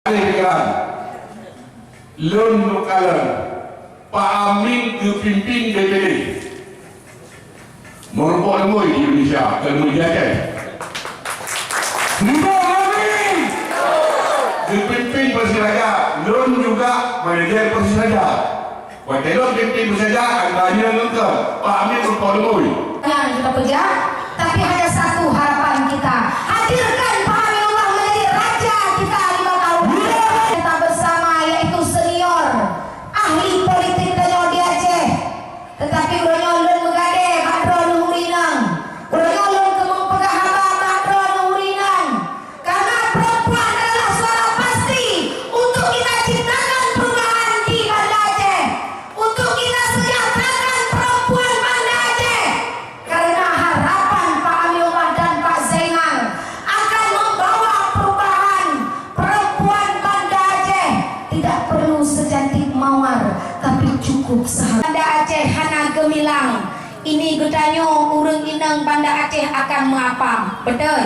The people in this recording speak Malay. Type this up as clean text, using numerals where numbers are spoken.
Dengan Lun Nukalan Pak Amin kepimpin DPD merupakan lemui di Indonesia kemudian Amin kepimpin Persiraja Lun juga manajer Persiraja Wadelon kepimpin Persiraja agaknya lengkap Pak Amin merupakan lemui kita kerja, tapi hanya satu harapan kita, hadirkan Pak Aminullah menjadi raja kita 5 tahun. Kita bersama yaitu senior ahli politik dan di Aceh, tetapi ulun megade Badro Nuhurinang, ulun kemung pegahaba Badro Nuhurinang, karena perempuan adalah suara pasti untuk kita ciptakan perubahan di Banda Aceh, untuk kita sejahterakan perempuan Banda Aceh. Karena harapan Pak Aminullah dan Pak Zainal akan membawa perubahan perempuan Banda Aceh. Tidak perlu secantik mawar, tapi cukup sehat. Banda Aceh hana gemilang. Ini gedanyo urang inang Banda Aceh akan mengapam. Betul?